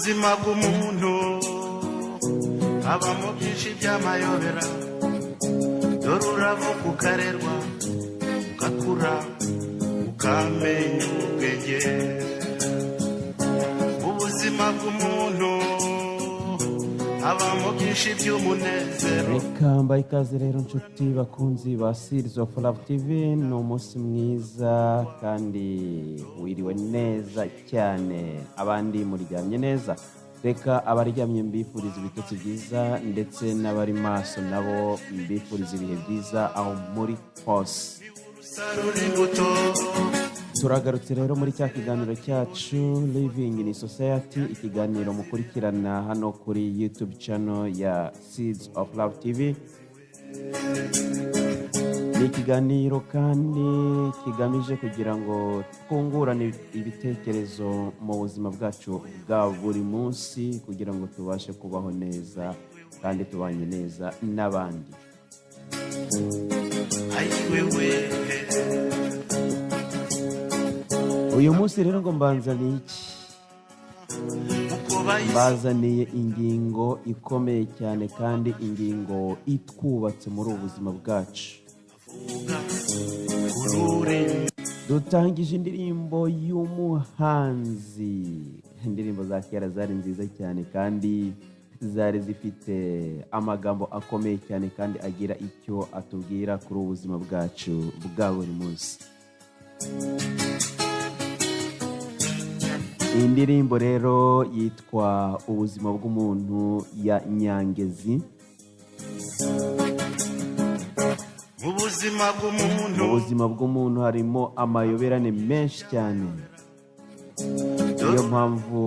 ubuzima bw'umuntu habamo byinshi by'amayobera dore uravuka ukarerwa ugakura ukamenya ubwenge ubuzima bw'umuntu habamo byinshi by'umunezero. Reka mbaye ikaze rero nshuti bakunzi ba Seeds of Love TV, ni umunsi mwiza kandi wiriwe neza cyane, abandi muryamye neza. Reka abaryamye mbifuriza ibitotsi byiza ndetse n'abari maso nabo mbifuriza ibihe byiza aho muri hose. Turagarutse rero muri cya kiganiro cyacu Living in Society, ikiganiro mukurikirana hano kuri YouTube channel ya Seeds of Love TV. Ni ikiganiro kandi kigamije kugira ngo twungurane ibitekerezo mu buzima bwacu bwa buri munsi kugira ngo tubashe kubaho neza kandi tubanye neza n'abandi. Uyu munsi rero ngo mbanzaniye iki? Mbazaniye ingingo ikomeye cyane kandi ingingo itwubatse muri ubu buzima bwacu. Dutangije indirimbo y'umuhanzi. Indirimbo za kera zari nziza cyane kandi zari zifite amagambo akomeye cyane kandi agira icyo atubwira kuri ubu buzima bwacu bwa buri munsi. Indirimbo rero yitwa Ubuzima bw'umuntu ya Nyangezi. Mu buzima bw'umuntu harimo amayoberane menshi cyane. Niyo mpamvu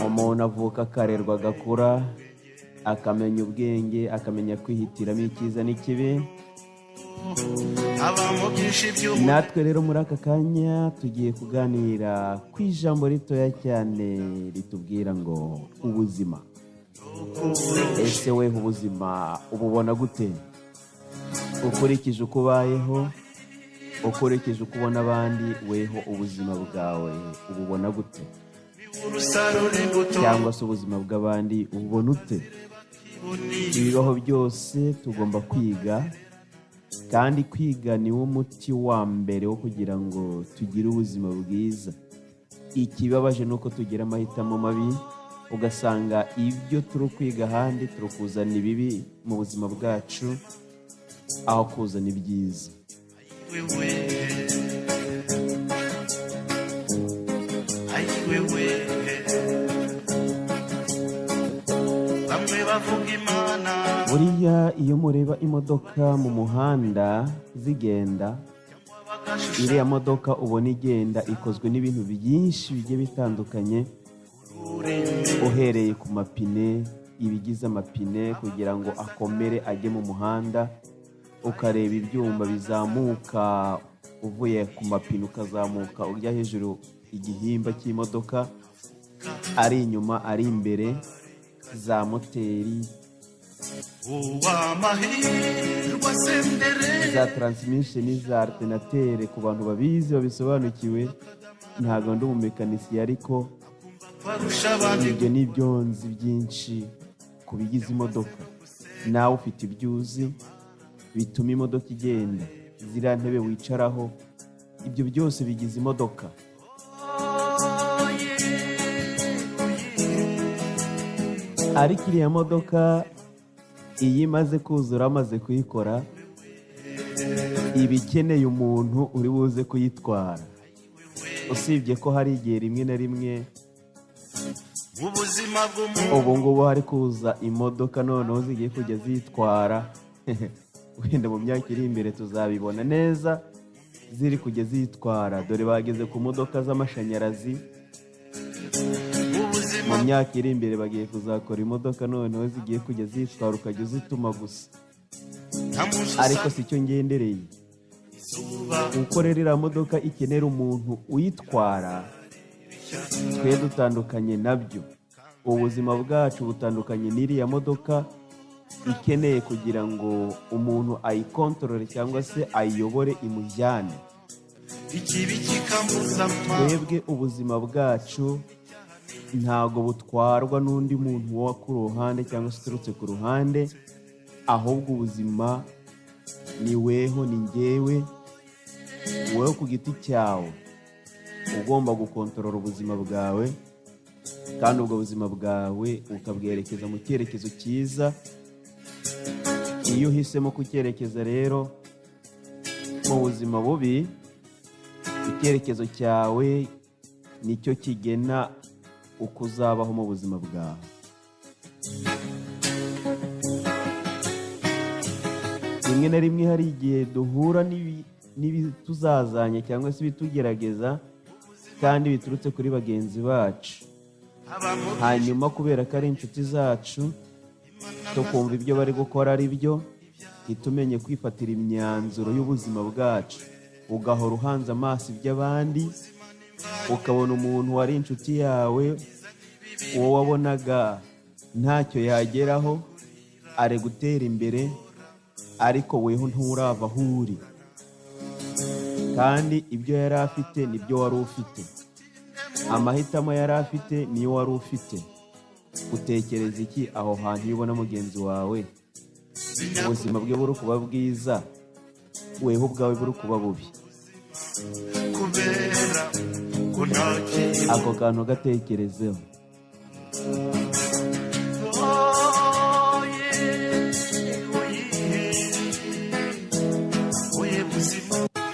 umuntu avuka akarerwa agakura, akamenya ubwenge, akamenya kwihitiramo icyiza n'ikibi. Natwe rero muri aka kanya tugiye kuganira ku ijambo ritoya cyane ritubwira ngo ubuzima. Ese we ubuzima ububona gute? Ukurikije uko ubayeho, ukurikije uko ubona abandi, weho ubuzima bwawe ububona gute? Cyangwa se ubuzima bw'abandi ububona ute? Ibibaho byose tugomba kwiga, kandi kwiga ni wo muti wa mbere wo kugira ngo tugire ubuzima bwiza. Ikibabaje ni uko tugira amahitamo mabi, ugasanga ibyo turi kwiga ahandi turi kuzana ibibi mu buzima bwacu aho kuzana ibyiza. Buriya iyo mureba imodoka mu muhanda zigenda, iriya modoka ubona igenda ikozwe n'ibintu byinshi bigiye bitandukanye, uhereye ku mapine, ibigize amapine kugira ngo akomere ajye mu muhanda, ukareba ibyuma bizamuka uvuye ku mapine ukazamuka ujya hejuru, igihimba cy'imodoka ari inyuma ari imbere, za moteri, za transmission, za alternateur. Ku bantu babizi babisobanukiwe, ntabwo ndi umumekanisiye ariko ibyo ni ibyonzi byinshi ku bigize imodoka. Nawe ufite ibyuzi bituma imodoka igenda, ziriya ntebe wicaraho, ibyo byose bigize imodoka. Ariko iriya modoka iyo imaze kuzura, amaze kuyikora, iba ikeneye umuntu uri buze kuyitwara. Usibye ko hari igihe rimwe na rimwe ubu ngubu hari kuza imodoka noneho zigiye kujya zitwara. Wenda mu myaka iri imbere tuzabibona neza ziri kujya zitwara, dore bageze ku modoka z'amashanyarazi. Mu myaka iri imbere bagiye kuzakora imodoka noneho zigiye kujya zitwara ukajya uzituma gusa. Ariko si cyo ngendereye, kuko rero iriya modoka ikenera umuntu uyitwara. Twe dutandukanye nabyo, ubuzima bwacu butandukanye n'iriya modoka ikeneye kugira ngo umuntu ayikontorore cyangwa se ayiyobore imujyane. Twebwe ubuzima bwacu ntago butwarwa n'undi muntu wo ku ruhande cyangwa se uturutse ku ruhande, ahubwo ubuzima ni weho, ni njyewe, wowe ku giti cyawe ugomba gukontorora ubuzima bwawe, kandi ubwo buzima bwawe ukabwerekeza mu cyerekezo cyiza. Iyo uhisemo kucyerekeza rero mu buzima bubi, icyerekezo cyawe nicyo kigena uko uzabaho mu buzima bwawe. Rimwe na rimwe hari igihe duhura n'ibituzazanye cyangwa se ibitugerageza kandi biturutse kuri bagenzi bacu, hanyuma kubera ko ari inshuti zacu tukumva ibyo bari gukora ari byo, ntitumenye kwifatira imyanzuro y'ubuzima bwacu, ugahora uhanze amaso iby'abandi, ukabona umuntu wari inshuti yawe, uwo wabonaga ntacyo yageraho, ari gutera imbere, ariko weho nturava aho uri, kandi ibyo yari afite nibyo wari ufite, amahitamo yari afite niyo wari ufite. Utekereza iki aho hantu iyo ubona mugenzi wawe ubuzima bwe buri kuba bwiza, weho ubwawe buri kuba bubi? Ako kantu gatekerezeho.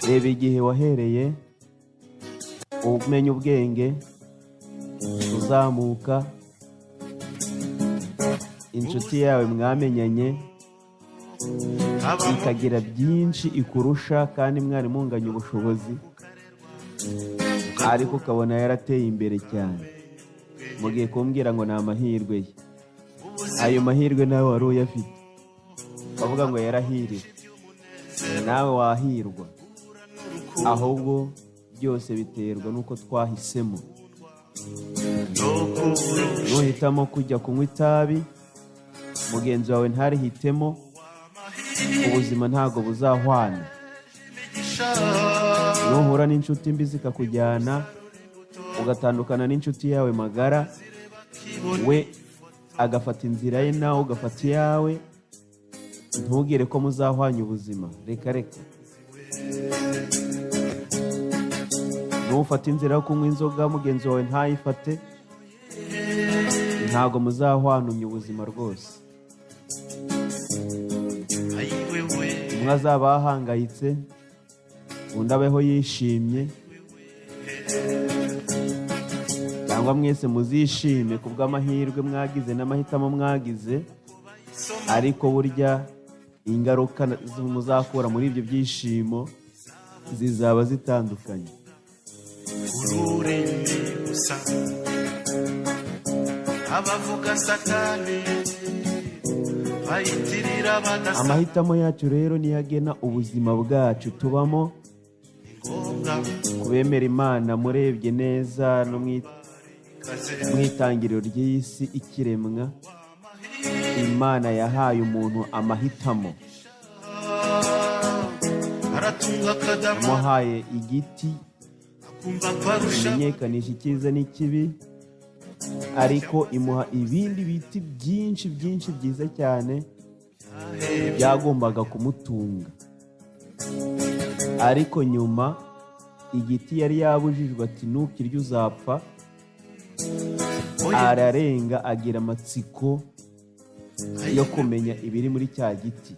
Reba igihe wahereye umenya ubwenge, uzamuka, inshuti yawe mwamenyanye ikagira byinshi ikurusha kandi mwari munganya ubushobozi, ariko ukabona yarateye imbere cyane. Mugiye kumbwira ngo ni amahirwe ye, ayo mahirwe nawe wari uyafite, bavuga ngo yarahiriwe, nawe wahirwa. Ahubwo byose biterwa n'uko twahisemo. Nuhitamo kujya kunywa itabi, mugenzi wawe ntarihitemo, ubuzima ntago buzahwana. Nuhura n'inshuti mbi zikakujyana ugatandukana n'inshuti yawe magara, we agafata inzira ye nawe ugafata iyawe, ntugire ko muzahwanya ubuzima. Reka reka. Nufata inzira yo kunywa inzoga, mugenzi wawe ntayifate, ntago muzahwanumya ubuzima rwose. Umwe azaba ahangayitse, undi abeho yishimye, cyangwa mwese muzishime kubw'amahirwe mwagize n'amahitamo mwagize, ariko burya ingaruka muzakura muri ibyo byishimo zizaba zitandukanye. Amahitamo yacu rero niyo agena ubuzima bwacu tubamo. Kubemera Imana murebye neza no mu itangiriro ry'isi ikiremwa, Imana yahaye umuntu amahitamo. Yamuhaye igiti kimenyekanisha icyiza n'ikibi, ariko imuha ibindi biti byinshi byinshi byiza cyane byagombaga kumutunga. Ariko nyuma igiti yari yabujijwe ati nukirya uzapfa, ararenga agira amatsiko yo kumenya ibiri muri cya giti.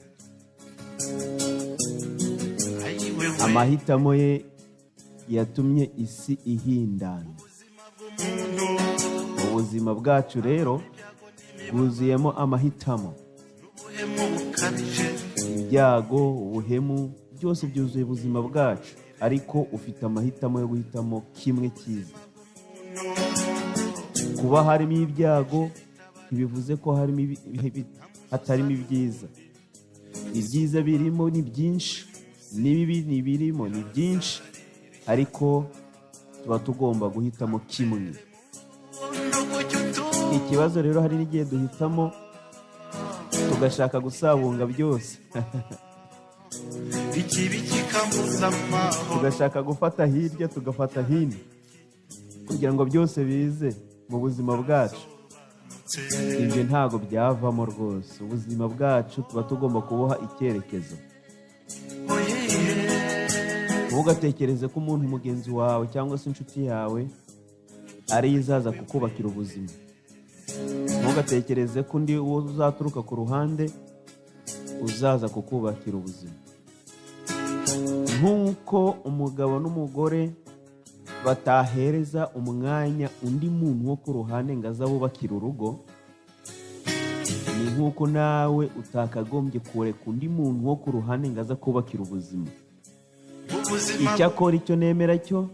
Amahitamo ye yatumye isi ihindana. Ubuzima bwacu rero bwuzuyemo amahitamo. Ibyago, ubuhemu, byose byuzuye ubuzima bwacu, ariko ufite amahitamo yo guhitamo kimwe cyiza. Kuba harimo ibyago ntibivuze ko hatarimo ibyiza. Ibyiza birimo ni byinshi, n'ibibi birimo ni byinshi, ariko tuba tugomba guhitamo kimwe. Ikibazo rero hari n'igihe duhitamo tugashaka gusabunga byose. Tugashaka gufata hirya tugafata hino kugira ngo byose bize. mu buzima bwacu ibyo ntago byavamo rwose. Ubuzima bwacu tuba tugomba kubuha icyerekezo. Ntugatekereze ko umuntu mugenzi wawe cyangwa se inshuti yawe ariyo izaza kukubakira ubuzima. Ntugatekereze ko undi uwo uzaturuka ku ruhande uzaza kukubakira ubuzima. Nk'uko umugabo n'umugore batahereza umwanya undi muntu wo ku ruhande ngo aze abubakire urugo, ni nk'uko nawe utakagombye kureka undi muntu wo ku ruhande ngo aze akubakira ubuzima. Icyakora icyo nemera cyo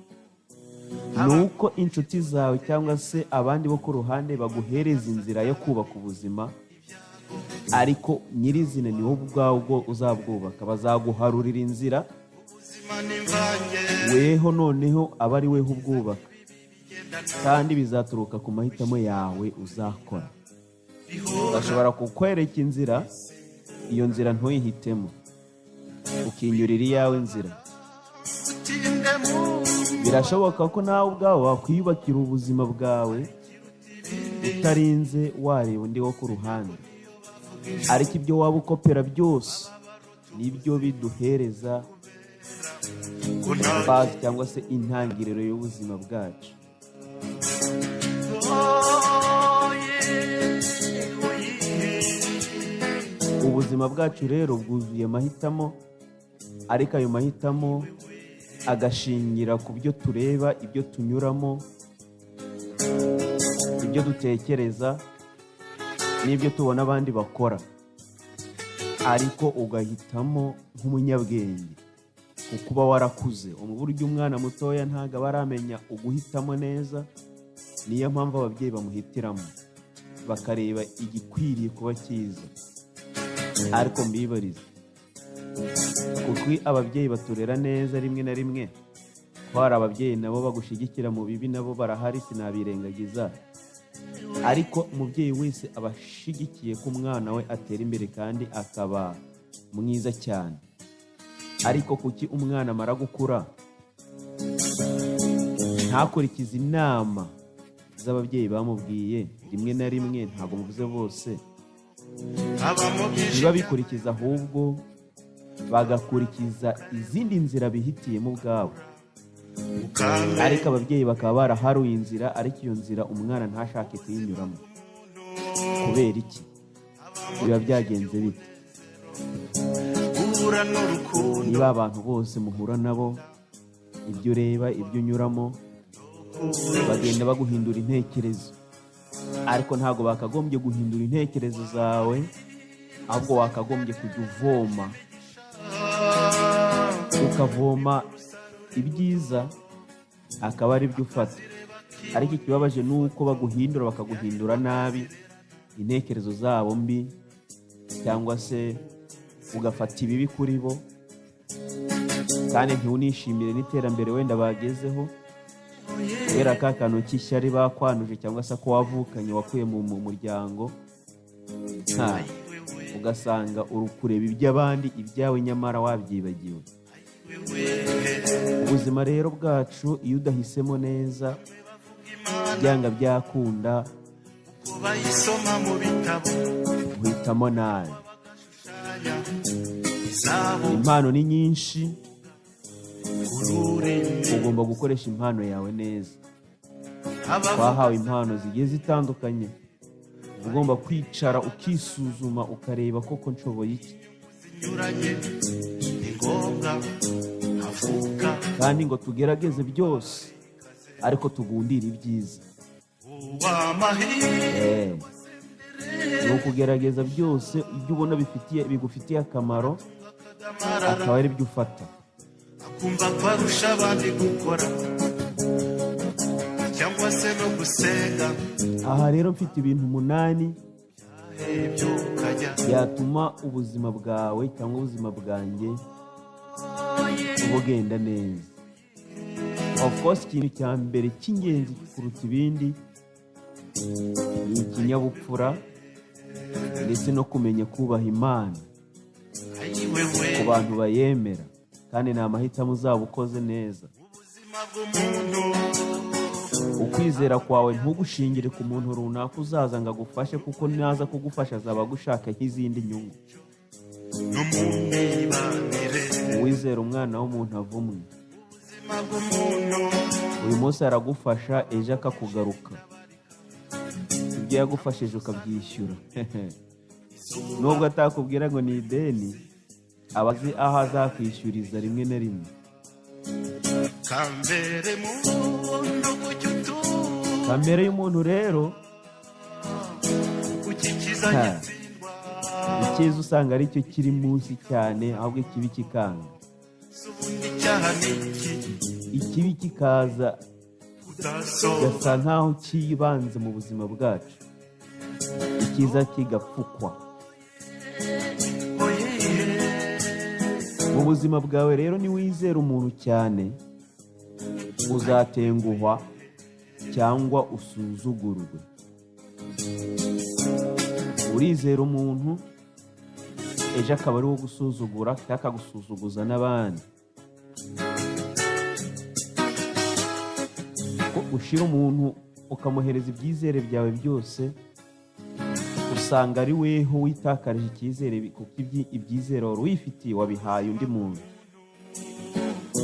ni uko inshuti zawe cyangwa se abandi bo ku ruhande baguhereza inzira yo kubaka ubuzima, ariko nyirizina ni wowe ubwawe ubwo uzabwubaka. Bazaguharurira inzira, weho noneho aba ari weho ubwubaka, kandi bizaturuka ku mahitamo yawe uzakora. Bashobora kukwereka inzira, iyo nzira ntuyihitemo, ukinyurira iyawe nzira. Birashoboka ko nawe ubwawe wakwiyubakira ubuzima bwawe utarinze wareba undi wo ku ruhande, ariko ibyo waba ukopera byose nibyo biduhereza base cyangwa se intangiriro y'ubuzima bwacu. Ubuzima bwacu rero bwuzuye amahitamo, ariko ayo mahitamo agashingira ku byo tureba, ibyo tunyuramo, ibyo dutekereza n'ibyo tubona abandi bakora. Ariko ugahitamo nk'umunyabwenge, kuko uba warakuze. Mu buryo umwana mutoya ntabwo aba aramenya uguhitamo neza, niyo mpamvu ababyeyi bamuhitiramo bakareba igikwiriye kuba cyiza. Ariko mbibarize, kuko ababyeyi baturera neza rimwe na rimwe, ko hari ababyeyi nabo bagushyigikira mu bibi, nabo barahari sinabirengagiza. Ariko umubyeyi wese aba ashyigikiye ko umwana we atera imbere kandi akaba mwiza cyane. Ariko kuki umwana amara gukura ntakurikize inama z'ababyeyi bamubwiye? Rimwe na rimwe, ntabwo muvuze bose, biba bikurikiza, ahubwo bagakurikiza izindi nzira bihitiyemo ubwabo. Ariko ababyeyi bakaba baraharuye inzira, ariko iyo nzira umwana ntashake kuyinyuramo. Kubera iki? Biba byagenze bite? Niba abantu bose muhura nabo, ibyo ureba, ibyo unyuramo, bagenda baguhindura intekerezo, ariko ntabwo bakagombye guhindura intekerezo zawe, ahubwo wakagombye kujya uvoma, ukavoma ibyiza akaba ari byo ufata. Ariko ikibabaje ni uko baguhindura, bakaguhindura nabi, intekerezo zabo mbi, cyangwa se ugafata ibibi kuri bo, kandi ntiwunishimire n'iterambere wenda bagezeho, kubera ka kantu k'ishyari bakwanuje cyangwa se ko wavukanye wakuye mu muryango. Ugasanga uri kureba iby'abandi, ibyawe nyamara wabyibagiwe. Ubuzima rero bwacu iyo udahisemo neza, byanga byakunda uhitamo nabi. Impano ni nyinshi, ugomba gukoresha impano yawe neza. Twahawe impano zigiye zitandukanye, ugomba kwicara ukisuzuma ukareba koko nshoboye iki, kandi ngo tugerageze byose, ariko tugundire ibyiza. Ni ukugerageza byose, ibyo ubona bigufitiye akamaro akaba ari byo ufata. akumva ko arusha abandi gukora cyangwa se no gusenga. Aha rero mfite ibintu 8 byatuma ubuzima bwawe cyangwa ubuzima bwanjye bugenda neza. Of course, ikintu cya mbere cy'ingenzi kuruta ibindi ni ikinyabupfura ndetse no kumenya kubaha Imana ku bantu bayemera, kandi ni amahitamo uzaba ukoze neza. ukwizera kwawe ntugushingire ku muntu runaka uzaza ngo agufashe, kuko naza kugufasha azaba agushaka nk'izindi nyungu. no mu mibanire uwizera umwana w'umuntu avumwe. ubuzima bw'umuntu uyu munsi aragufasha, ejo akakugaruka, ibyo yagufashije ukabyishyura. Nubwo atakubwira ngo ni ideni, aba azi aho azakwishyuriza rimwe na rimwe. kambere muntu kujya utuba Kamere y'umuntu rero, ukikiza Ha. gitsindwa icyiza usanga ari cyo kiri munsi cyane, ahubwo ikibi kikanga. si ubundi icyaha ni iki Ikibi kikaza udasohoka gasa nk'aho kibanze mu buzima bwacu, icyiza kigapfukwa. Mu buzima bwawe rero niwizera umuntu cyane, uzatenguhwa cyangwa usuzugurwe. Urizera umuntu, ejo akaba ari wo gusuzugura cyangwa akagusuzuguza n'abandi. Ko ushira umuntu ukamuhereza ibyizere byawe byose, usanga ari weho witakarije icyizere, kuko ibyizere wari wifitiye wabihaye undi muntu.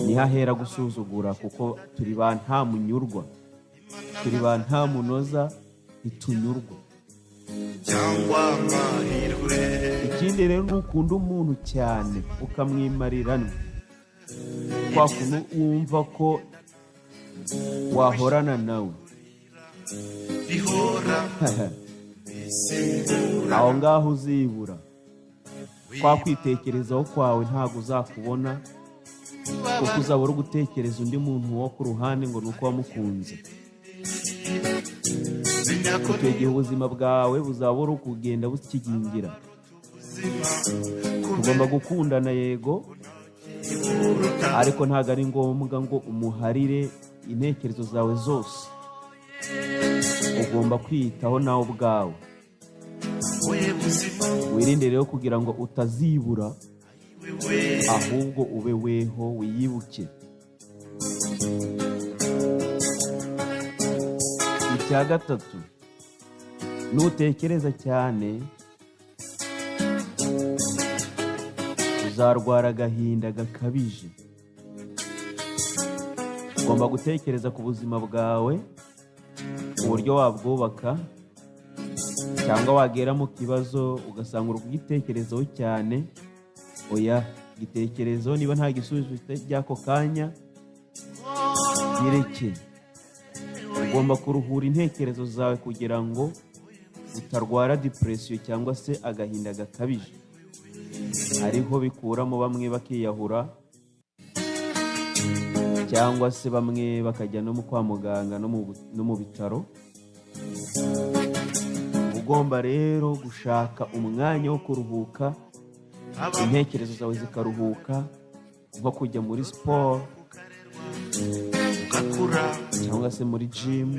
Niho ahera gusuzugura, kuko turi ba nta munyurwa, turi ba nta munoza, ntitunyurwa. cyangwa amahirwe Ikindi rero nukunda umuntu cyane ukamwimarirana, kwa kuntu wumva ko wahorana nawe, bihora bisimbura aho ngaho uzibura. Kwa kwitekerezaho kwawe ntabwo uzakubona, kuko uzaba uri gutekereza undi muntu wo ku ruhande ngo ni uko wamukunze. Icyo gihe ubuzima bwawe buzaba buri kugenda bukigingira. Tugomba gukundana yego, ariko ntabwo ari ngombwa ngo umuharire intekerezo zawe zose. Ugomba kwiyitaho nawe ubwawe. Wirinde rero kugira ngo utazibura, ahubwo ube weho wiyibuke. Icya gatatu, nutekereza cyane uzarwara agahinda gakabije. Ugomba gutekereza ku buzima bwawe, uburyo wabwubaka, cyangwa wagera mu kibazo ugasanga uri kugitekerezaho cyane. Oya, gitekerezo, niba nta gisubizo ufite by'ako kanya, bireke. Ugomba kuruhura intekerezo zawe kugira ngo utarwara depression cyangwa se agahinda gakabije. Hariho bikuramo bamwe bakiyahura, cyangwa se bamwe bakajya no mu kwa muganga no mu bitaro. Ugomba rero gushaka umwanya wo kuruhuka, intekerezo zawe zikaruhuka, nko kujya muri siporo cyangwa se muri gym,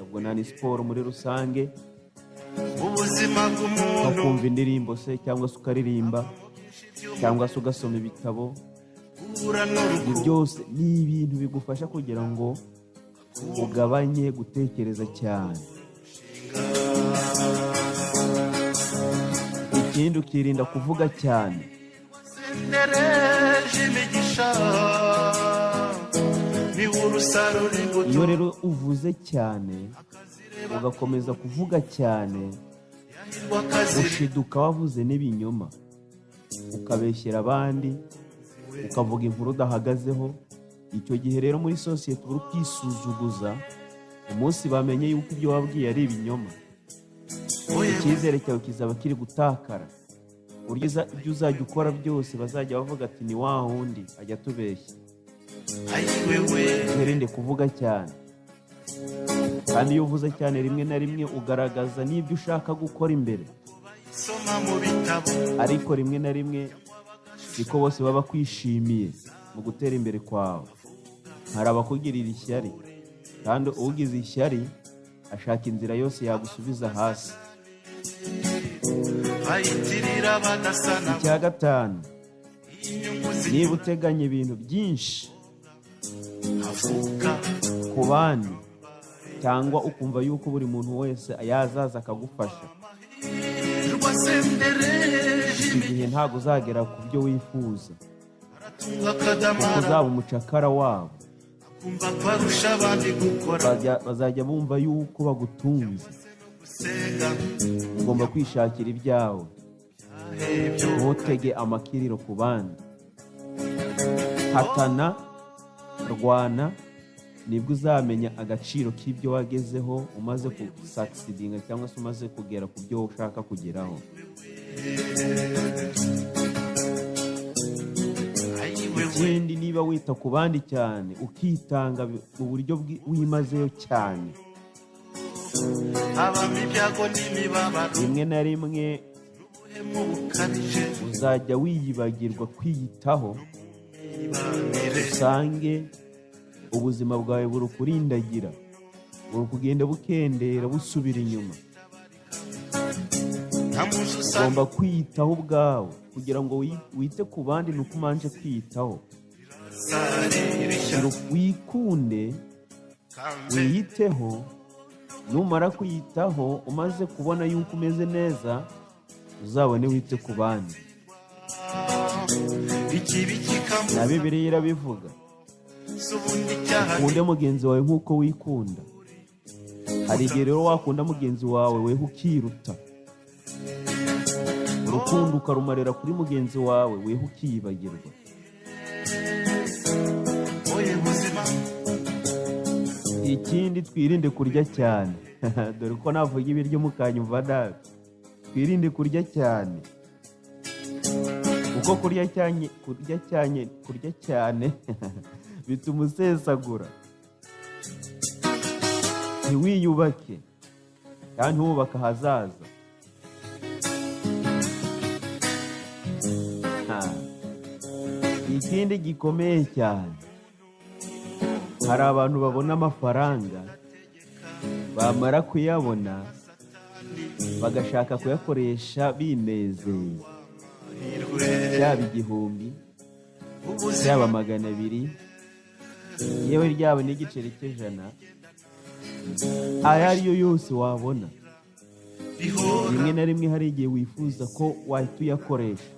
ubwo ni siporo muri rusange. ubuzima bw'umuntu Ukumva indirimbo se, cyangwa se ukaririmba, cyangwa se ugasoma ibitabo. uhura Ibi n'urugo byose ni ibintu bigufasha kugira ngo ugabanye gutekereza cyane. Ikindi, ukirinda kuvuga cyane. sendereje imigisha niwe urusarura imbuto Iyo rero uvuze cyane, ugakomeza kuvuga cyane, w'akazi ushiduka wavuze n'ibinyoma, ukabeshyera abandi, ukavuga inkuru udahagazeho. Icyo gihe rero muri sosiyete uri kwisuzuguza, umunsi bamenye yuko ibyo wabwiye ari ibinyoma, icyizere cyawe kizaba kiri gutakara. Ibyo uzajya ukora byose bazajya bavuga ati ni wa wundi ajya atubeshya. Wirinde kuvuga cyane, kandi iyo uvuze cyane rimwe na rimwe ugaragaza n'ibyo ushaka gukora imbere, soma mu bitabo ariko rimwe na rimwe siko bose baba bakwishimiye mu gutera imbere kwawe. Hari abakugirira ishyari, kandi ugize ishyari ashaka inzira yose yagusubiza hasi. bayitirira badasana Icya gatanu, inyungu niba uteganya ibintu byinshi zihavuka ku bandi, cyangwa ukumva yuko buri muntu wese yazaza akagufasha, icyo gihe ntabwo uzagera ku byo wifuza, kuko uzaba umucakara wabo. Bazajya bumva yuko bagutunze. Ugomba kwishakira ibyawe, ntutege amakiriro ku bandi. Hatana, rwana, nibwo uzamenya agaciro k'ibyo wagezeho umaze kusakisidinga cyangwa se umaze kugera ku byo ushaka kugeraho. Ikindi, niba wita ku bandi cyane, ukitanga mu buryo wimazeyo cyane, rimwe na rimwe uzajya wiyibagirwa kwiyitaho, usange ubuzima bwawe buri kurindagira, buri kugenda bukendera busubira inyuma. Ugomba kwiyitaho ubwawe kugira ngo wite ku bandi, nuko umanje kwiyitaho. Wikunde, wiyiteho. Numara kwiyitaho, umaze kubona yuko umeze neza, uzabone wite ku bandi. Na Bibiliya irabivuga, ukunde mugenzi wawe nk'uko wikunda. Hari igihe rero wakunda mugenzi wawe weho ukiruta, urukundo ukarumarira kuri mugenzi wawe weho ukiyibagirwa. Ikindi, twirinde kurya cyane. Dore ko navuga ibiryo mukanyumva nabi. Twirinde kurya cyane, kuko kurya cyane bituma usesagura. Ntiwiyubake kandi wubaka ahazaza. Ikindi gikomeye cyane, hari abantu babona amafaranga, bamara kuyabona bagashaka kuyakoresha binezeza, byaba 1,000, byaba 200, yewe ryaba n'igiceri cy'ijana, ayo ariyo yose wabona. Rimwe na rimwe hari igihe wifuza ko wahita uyakoresha,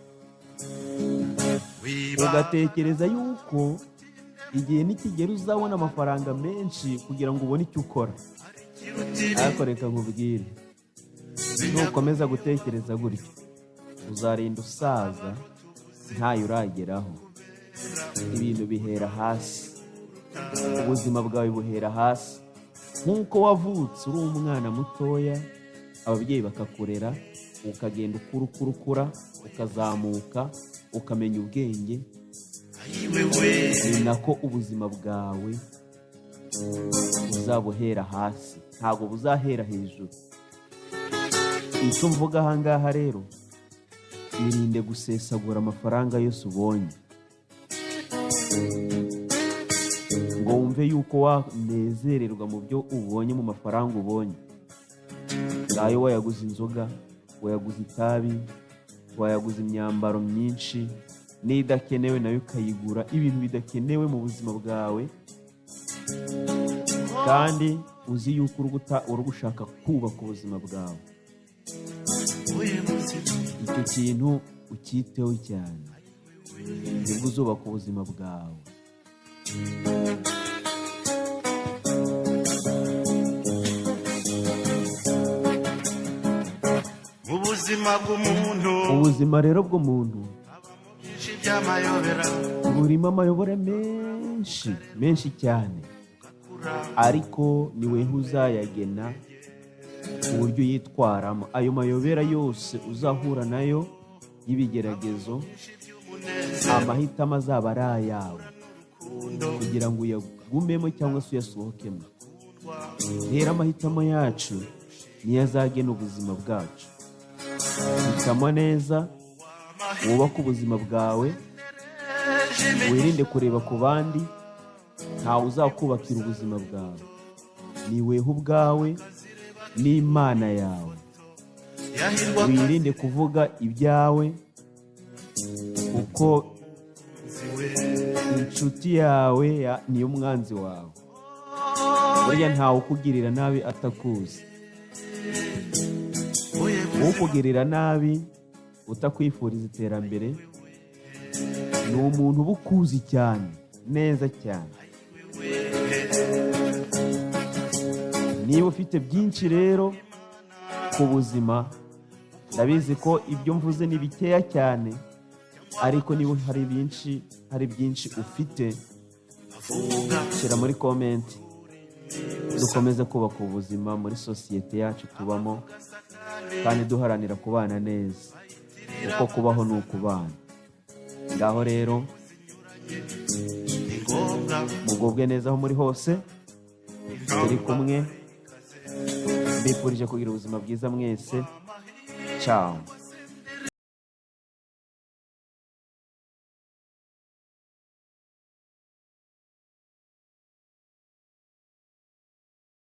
ugatekereza yuko igihe nikigera uzabona amafaranga menshi kugira ngo ubone icyo ukora. Ariko reka nkubwire, nukomeza gutekereza gutyo, uzarinda usaza ntayo urageraho. Ibintu bihera hasi, ubuzima bwawe buhera hasi. Nk'uko wavutse uri umwana mutoya, ababyeyi bakakurera, ukagenda ukura, ukazamuka, ukamenya ubwenge, ni nako ubuzima bwawe buzabuhera hasi, ntabwo buzahera hejuru. Icyo mvuga ahangaha rero, irinde gusesagura amafaranga yose ubonye ngo wumve yuko wanezererwa mu byo ubonye, mu mafaranga ubonye. Ngayo wayaguze inzoga, wayaguze itabi, wayaguze imyambaro myinshi n'idakenewe, nayo ukayigura. Ibintu bidakenewe mu buzima bwawe, kandi uzi yuko uri gushaka kubaka ubuzima bwawe. Icyo kintu ukiteho cyane, nibwo uzubaka ubuzima bwawe. Ubuzima rero bw'umuntu burimo amayobera menshi cyane, ariko ni weho uzayagena uburyo yitwaramo. Ayo mayobera yose uzahura nayo y'ibigeragezo, amahitamo azaba ari ayawe kugira ngo uyagumemo cyangwa se uyasohokemo. Rero amahitamo yacu niyo azagena ubuzima bwacu. Hitamo neza, wubake ubuzima bwawe, wirinde kureba ku bandi. Ntawe uzakubakira ubuzima bwawe, ni weho ubwawe n'Imana yawe. Wirinde kuvuga ibyawe, kuko inshuti yawe niyo mwanzi wawe. burya ntawe ukugirira nabi atakuzi. Ukugirira nabi utakwifuriza iterambere ni umuntu uba ukuzi cyane, neza cyane. Niba ufite byinshi rero ku buzima, ndabizi ko ibyo mvuze ni bikeya cyane, ariko niba hari byinshi ufite, shyira muri komenti, dukomeze kubaka ubuzima muri sosiyete yacu tubamo, kandi duharanira kubana neza, kuko kubaho ni ukubana. Ngaho rero mugubwe neza aho muri hose, turi kumwe, mbifurije kugira ubuzima bwiza mwese. Ciao.